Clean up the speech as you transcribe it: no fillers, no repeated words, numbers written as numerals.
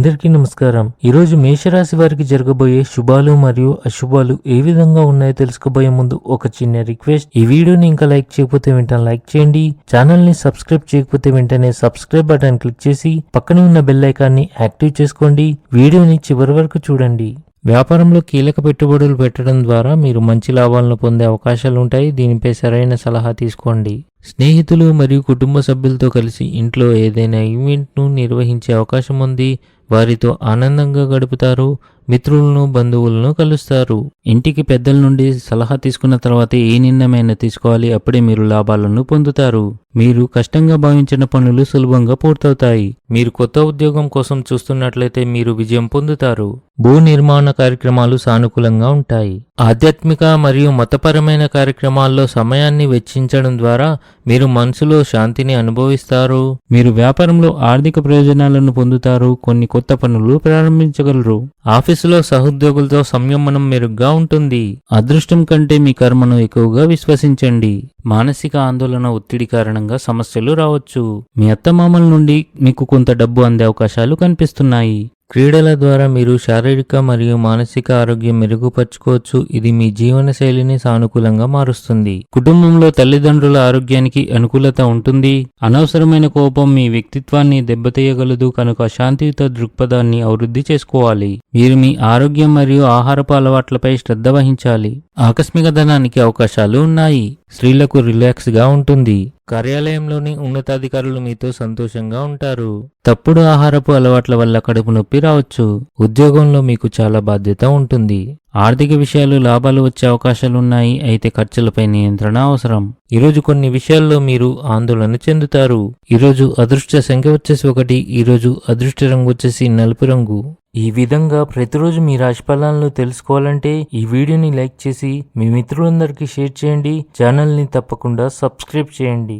అందరికీ నమస్కారం. ఈరోజు మేషరాశి వారికి జరగబోయే శుభాలు మరియు అశుభాలు ఏ విధంగా ఉన్నాయో తెలుసుకోబోయే ముందు ఒక చిన్న రిక్వెస్ట్. ఈ వీడియోని ఇంకా లైక్ చేయకపోతే వెంటనే లైక్ చేయండి. ఛానల్ ని సబ్స్క్రైబ్ చేయకపోతే వెంటనే సబ్స్క్రైబ్ బటన్ క్లిక్ చేసి పక్కనే ఉన్న బెల్ ఐకాన్ని యాక్టివ్ చేసుకోండి. వీడియోని చివరి వరకు చూడండి. వ్యాపారంలో కీలక పెట్టుబడులు పెట్టడం ద్వారా మీరు మంచి లాభాలను పొందే అవకాశాలుంటాయి. దీనిపై సరైన సలహా తీసుకోండి. స్నేహితులు మరియు కుటుంబ సభ్యులతో కలిసి ఇంట్లో ఏదైనా ఈవెంట్ను నిర్వహించే అవకాశం ఉంది. వారితో ఆనందంగా గడుపుతారు. మిత్రులను బంధువులను కలుస్తారు. ఇంటికి పెద్దల నుండి సలహా తీసుకున్న తర్వాత ఏ నిర్ణయమైనా తీసుకోవాలి. అప్పుడే మీరు లాభాలను పొందుతారు. మీరు కష్టంగా భావించిన పనులు సులభంగా పూర్తవుతాయి. మీరు కొత్త ఉద్యోగం కోసం చూస్తున్నట్లయితే మీరు విజయం పొందుతారు. భూ నిర్మాణ కార్యక్రమాలు సానుకూలంగా ఉంటాయి. ఆధ్యాత్మిక మరియు మతపరమైన కార్యక్రమాల్లో సమయాన్ని వెచ్చించడం ద్వారా మీరు మనసులో శాంతిని అనుభవిస్తారు. మీరు వ్యాపారంలో ఆర్థిక ప్రయోజనాలను పొందుతారు. కొన్ని కొత్త పనులు ప్రారంభించగలరు. ఆఫీసులో సహోద్యోగులతో సంయమనం మెరుగ్గా ఉంటుంది. అదృష్టం కంటే మీ కర్మను ఎక్కువగా విశ్వసించండి. మానసిక ఆందోళన ఒత్తిడి కారణంగా సమస్యలు రావచ్చు. మీ అత్తమామల నుండి మీకు కొంత డబ్బు అందే అవకాశాలు కనిపిస్తున్నాయి. క్రీడల ద్వారా మీరు శారీరక మరియు మానసిక ఆరోగ్యం మెరుగుపరుచుకోవచ్చు. ఇది మీ జీవన శైలిని సానుకూలంగా మారుస్తుంది. కుటుంబంలో తల్లిదండ్రుల ఆరోగ్యానికి అనుకూలత ఉంటుంది. అనవసరమైన కోపం మీ వ్యక్తిత్వాన్ని దెబ్బతీయగలదు కనుక శాంతియుత దృక్పథాన్ని అభివృద్ధి చేసుకోవాలి. మీరు మీ ఆరోగ్యం మరియు ఆహారపు అలవాట్లపై శ్రద్ధ వహించాలి. ఆకస్మిక ధనానికి అవకాశాలు ఉన్నాయి. స్త్రీలకు రిలాక్స్ గా ఉంటుంది. కార్యాలయంలోని ఉన్నతాధికారులు మీతో సంతోషంగా ఉంటారు. తప్పుడు ఆహారపు అలవాట్ల వల్ల కడుపు నొప్పి రావచ్చు. ఉద్యోగంలో మీకు చాలా బాధ్యత ఉంటుంది. ఆర్థిక విషయాలు లాభాలు వచ్చే అవకాశాలున్నాయి. అయితే ఖర్చులపై నియంత్రణ అవసరం. ఈరోజు కొన్ని విషయాల్లో మీరు ఆందోళన చెందుతారు. ఈరోజు అదృష్ట సంఖ్య వచ్చేసి 1. ఈరోజు అదృష్ట రంగు వచ్చేసి నలుపు రంగు. ఈ విధంగా ప్రతిరోజు మీ రాశి ఫలాలను తెలుసుకోవాలంటే ఈ వీడియోని లైక్ చేసి మీ మిత్రులందరికీ షేర్ చేయండి. ఛానల్ని తప్పకుండా సబ్స్క్రైబ్ చేయండి.